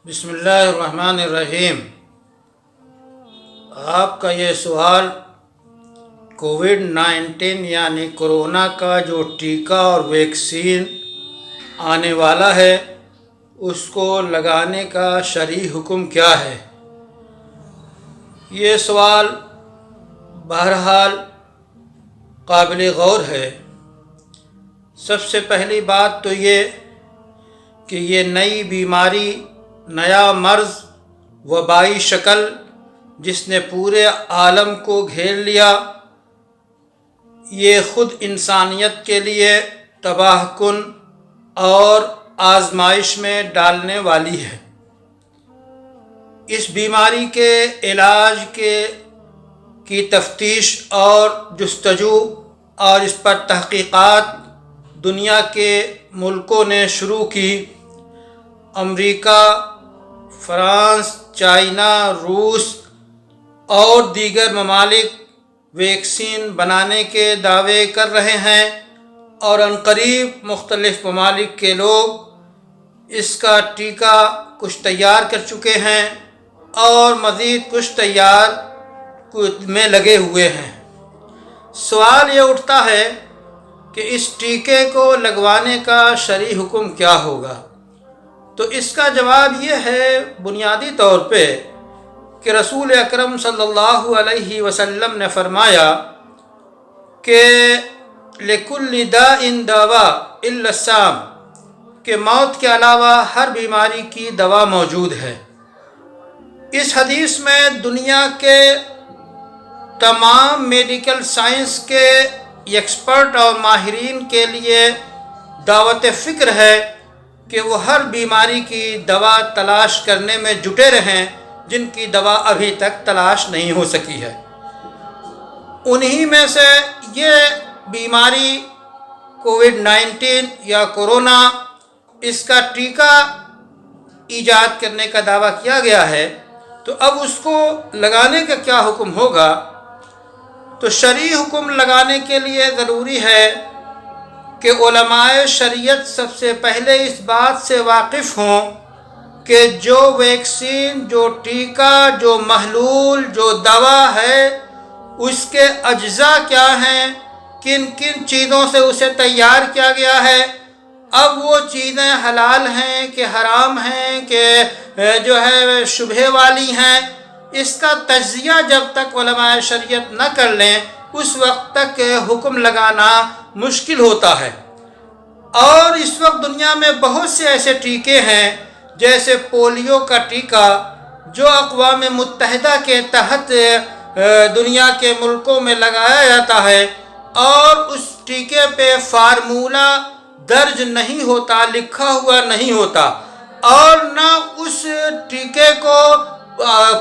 بسم اللہ الرحمن الرحیم۔ آپ کا یہ سوال کووڈ-19 یعنی کرونا کا جو ٹیکہ اور ویکسین آنے والا ہے اس کو لگانے کا شرعی حکم کیا ہے؟ یہ سوال بہرحال قابل غور ہے۔ سب سے پہلی بات تو یہ کہ یہ نئی بیماری، نیا مرض، وبائی شکل جس نے پورے عالم کو گھیر لیا، یہ خود انسانیت کے لیے تباہ کن اور آزمائش میں ڈالنے والی ہے۔ اس بیماری کے علاج کی تفتیش اور جستجو اور اس پر تحقیقات دنیا کے ملکوں نے شروع کی۔ امریکہ، فرانس، چائنا، روس اور دیگر ممالک ویکسین بنانے کے دعوے کر رہے ہیں اور عنقریب مختلف ممالک کے لوگ اس کا ٹیکہ کچھ تیار کر چکے ہیں اور مزید کچھ تیار میں لگے ہوئے ہیں۔ سوال یہ اٹھتا ہے کہ اس ٹیکے کو لگوانے کا شرعی حکم کیا ہوگا؟ تو اس کا جواب یہ ہے بنیادی طور پہ کہ رسول اکرم صلی اللہ علیہ وسلم نے فرمایا کہ لِكُلِّ دَاءٍ دَوَاءٌ إِلَّا السَّامَ، کہ موت کے علاوہ ہر بیماری کی دوا موجود ہے۔ اس حدیث میں دنیا کے تمام میڈیکل سائنس کے ایکسپرٹ اور ماہرین کے لیے دعوت فکر ہے کہ وہ ہر بیماری کی دوا تلاش کرنے میں جٹے رہیں جن کی دوا ابھی تک تلاش نہیں ہو سکی ہے۔ انہی میں سے یہ بیماری کووڈ-19 یا کورونا، اس کا ٹیکہ ایجاد کرنے کا دعویٰ کیا گیا ہے۔ تو اب اس کو لگانے کا کیا حکم ہوگا؟ تو شرعی حکم لگانے کے لیے ضروری ہے کہ علماء شریعت سب سے پہلے اس بات سے واقف ہوں کہ جو ویکسین، جو ٹیکہ، جو محلول، جو دوا ہے، اس کے اجزاء کیا ہیں، کن کن چیزوں سے اسے تیار کیا گیا ہے، اب وہ چیزیں حلال ہیں کہ حرام ہیں کہ جو ہے شبہ والی ہیں، اس کا تجزیہ جب تک علماء شریعت نہ کر لیں اس وقت تک حکم لگانا مشکل ہوتا ہے۔ اور اس وقت دنیا میں بہت سے ایسے ٹیکے ہیں جیسے پولیو کا ٹیکہ جو اقوام متحدہ کے تحت دنیا کے ملکوں میں لگایا جاتا ہے اور اس ٹیکے پہ فارمولہ درج نہیں ہوتا، لکھا ہوا نہیں ہوتا، اور نہ اس ٹیکے کو،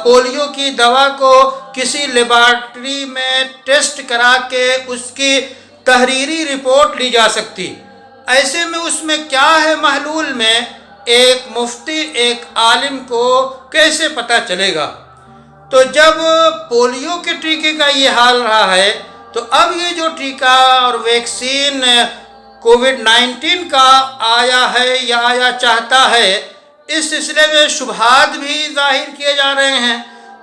پولیو کی دوا کو کسی لیبارٹری میں ٹیسٹ کرا کے اس کی تحریری رپورٹ لی جا سکتی۔ ایسے میں اس میں کیا ہے محلول میں، ایک مفتی، ایک عالم کو کیسے پتہ چلے گا؟ تو جب پولیو کے ٹیکے کا یہ حال رہا ہے تو اب یہ جو ٹیکہ اور ویکسین کووڈ-19 کا آیا ہے یا آیا چاہتا ہے، اس سلسلے میں شبہات بھی ظاہر کیے جا رہے ہیں۔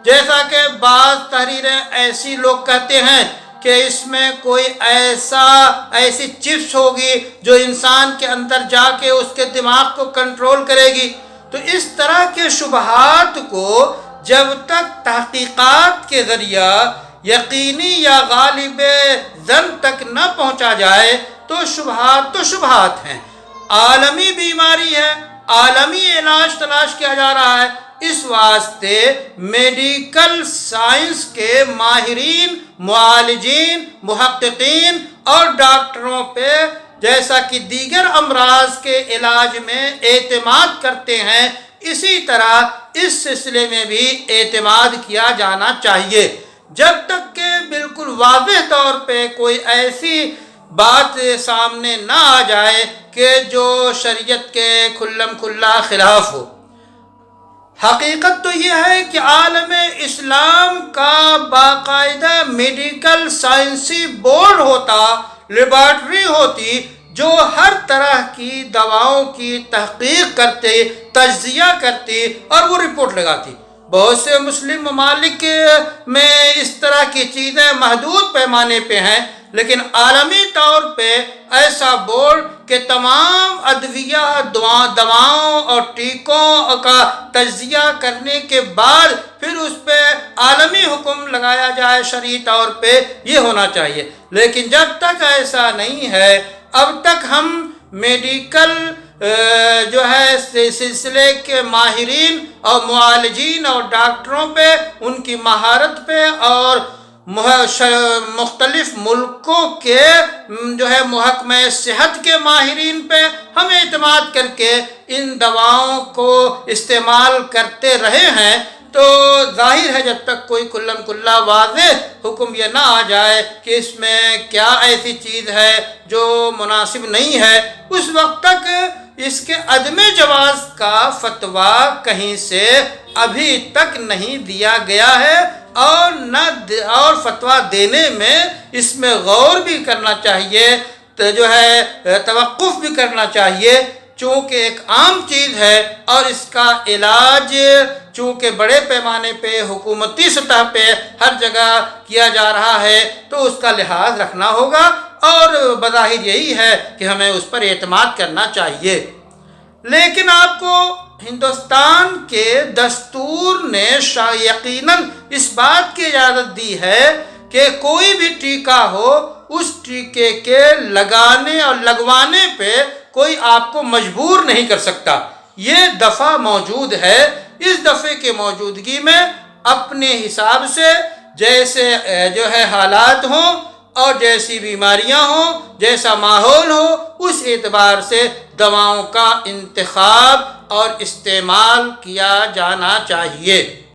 جیسا کہ بعض تحریریں ایسی لوگ کہتے ہیں کہ اس میں کوئی ایسی چپس ہوگی جو انسان کے اندر جا کے اس کے دماغ کو کنٹرول کرے گی۔ تو اس طرح کے شبہات کو جب تک تحقیقات کے ذریعہ یقینی یا غالب ظن تک نہ پہنچا جائے تو شبہات ہیں۔ عالمی بیماری ہے، عالمی علاج تلاش کیا جا رہا ہے، اس واسطے میڈیکل سائنس کے ماہرین، معالجین، محققین اور ڈاکٹروں پہ جیسا کہ دیگر امراض کے علاج میں اعتماد کرتے ہیں، اسی طرح اس سلسلے میں بھی اعتماد کیا جانا چاہیے۔ جب تک کہ بالکل واضح طور پہ کوئی ایسی بات سامنے نہ آ جائے کہ جو شریعت کے کھلم کھلا خلاف ہو۔ حقیقت تو یہ ہے کہ عالم اسلام کا باقاعدہ میڈیکل سائنسی بورڈ ہوتا، لیبارٹری ہوتی جو ہر طرح کی دواؤں کی تحقیق کرتے تجزیہ کرتی اور وہ رپورٹ لگاتی۔ بہت سے مسلم ممالک میں اس طرح کی چیزیں محدود پیمانے پہ ہیں، لیکن عالمی طور پہ ایسا بورڈ کہ تمام ادویہ دواؤں اور ٹیکوں کا تجزیہ کرنے کے بعد پھر اس پہ عالمی حکم لگایا جائے شرعی طور پہ، یہ ہونا چاہیے۔ لیکن جب تک ایسا نہیں ہے، اب تک ہم میڈیکل جو ہے سلسلے کے ماہرین اور معالجین اور ڈاکٹروں پہ، ان کی مہارت پہ اور مختلف ملکوں کے جو ہے محکمہ صحت کے ماہرین پہ ہم اعتماد کر کے ان دواؤں کو استعمال کرتے رہے ہیں، تو ظاہر ہے جب تک کوئی کلم کلا واضح حکم یہ نہ آ جائے کہ اس میں کیا ایسی چیز ہے جو مناسب نہیں ہے، اس وقت تک اس کے عدم جواز کا فتویٰ کہیں سے ابھی تک نہیں دیا گیا ہے، اور فتویٰ دینے میں اس میں غور بھی کرنا چاہیے، جو ہے توقف بھی کرنا چاہیے، چونکہ ایک عام چیز ہے اور اس کا علاج چونکہ بڑے پیمانے پہ حکومتی سطح پہ ہر جگہ کیا جا رہا ہے، تو اس کا لحاظ رکھنا ہوگا، اور بظاہر یہی ہے کہ ہمیں اس پر اعتماد کرنا چاہیے۔ لیکن آپ کو ہندوستان کے دستور نے یقیناً اس بات کی اجازت دی ہے کہ کوئی بھی ٹیکہ ہو، اس ٹیکے کے لگانے اور لگوانے پہ کوئی آپ کو مجبور نہیں کر سکتا۔ یہ دفعہ موجود ہے، اس دفعے کی موجودگی میں اپنے حساب سے جیسے جو ہے حالات ہوں اور جیسی بیماریاں ہوں، جیسا ماحول ہو، اس اعتبار سے دواؤں کا انتخاب اور استعمال کیا جانا چاہیے۔